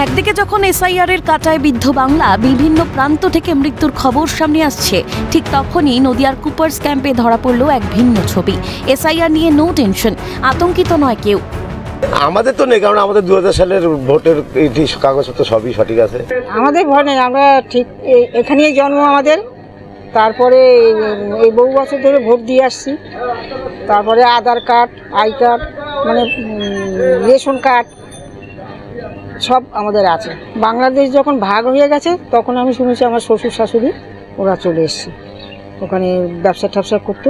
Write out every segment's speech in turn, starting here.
একদিকে যখন এসআইআর এর কাঁটায় বিদ্ধ বাংলা, বিভিন্ন প্রান্ত থেকে মৃত্যুর খবর সামনে আসছে, ঠিক তখনই নদিয়ার কুপার্স ক্যাম্পে ধরা পড়ল এক ভিন্ন ছবি। এসআইআর নিয়ে নো টেনশন, আতঙ্কিত নয় কেউ। আমাদের তো নেই, কারণ আমাদের 2000 সালের ভোটের কাগজপত্র সবই সঠিক আছে। আমাদের ভয় নেই, আমরা ঠিক এখানেই জন্ম আমাদের। তারপরে এই বহু বছর ধরে ভোট দিয়ে আসছি। তারপরে আধার কার্ড, আই কার্ড, মানে রেশন কার্ড সব আমাদের আছে। বাংলাদেশ যখন ভাগ হয়ে গেছে তখন আমি শুনেছি আমার শ্বশুর শাশুড়ি ওরা চলে এসছে, ওখানে ব্যবসা ট্যাবসা করতো,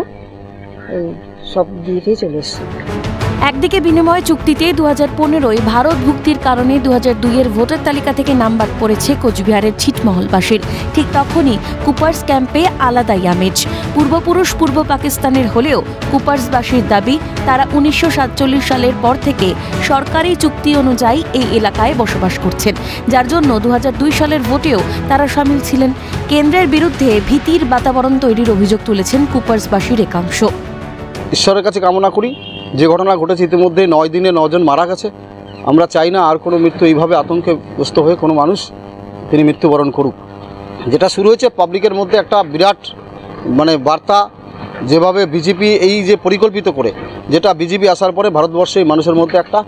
এই সব দিয়েই চলে এসছে। একদিকে বিনিময় চুক্তিতে 2015 ভারত ভুক্তির কারণে 2002 ভোটার তালিকা থেকে নাম বাদ পড়েছে কোচবিহারের ছিটমহলবাসীর। ঠিক তখনই কুপার্স ক্যাম্পে আলাদাই আমেজ। পূর্বপুরুষ পূর্ব পাকিস্তানের হলেও কুপার্সবাসীর দাবি তারা 1947 সালের পর থেকে সরকারি চুক্তি অনুযায়ী এই এলাকায় বসবাস করছেন, যার জন্য 2002 সালের ভোটেও তারা সামিল ছিলেন। কেন্দ্রের বিরুদ্ধে ভীতির বাতাবরণ তৈরির অভিযোগ তুলেছেন কুপার্সবাসীর একাংশ। ঈশ্বরের কাছে কামনা করি, যে ঘটনা ঘটেছে ইতিমধ্যে 9 দিনে 9 জন মারা গেছে। আমরা চাই না আর কোনো মৃত্যু এইভাবে আতঙ্কগ্রস্ত হয়ে কোনো মানুষ তিনি মৃত্যুবরণ করুক। যেটা শুরু হয়েছে পাবলিকের মধ্যে একটা বিরাট বার্তা, যেভাবে বিজেপি এই যে পরিকল্পিত করে, যেটা বিজেপি আসার পরে ভারতবর্ষে মানুষের মধ্যে একটা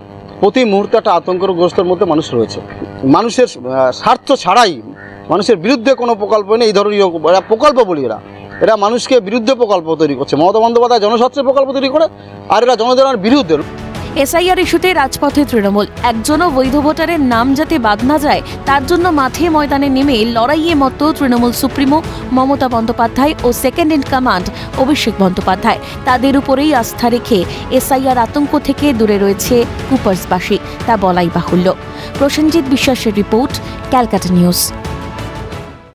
প্রতি মুহূর্তে একটা আতঙ্কগ্রস্তের মধ্যে মানুষ রয়েছে। মানুষের স্বার্থ ছাড়াই মানুষের বিরুদ্ধে কোনো প্রকল্প নেই, এই ধরনের প্রকল্প বলি এরা মানুষকে বিরুদ্ধে প্রকল্প তৈরি করছে। মমতা বন্দ্যোপাধ্যায় জনস্বার্থে প্রকল্প তৈরি করে, আর এরা জনগণের বিরুদ্ধে। এসআইআর ইস্যুতে রাজপথে তৃণমূল, একজনও বৈধ ভোটারের নাম যাতে বাদ না যায় তার জন্য মাঠে ময়দানে নেমে লড়াইয়ে মতো তৃণমূল সুপ্রিমো মমতা বন্দ্যোপাধ্যায় ও second in command Abhishek Bandyopadhyay. তাদের উপরেই আস্থা রেখে এসআইআর আতঙ্ক থেকে দূরে রয়েছে কুপার্সবাসী, তা বলাই বাহুল্য। প্রসেনজিৎ বিশ্বাসের রিপোর্ট, ক্যালকাটা নিউজ।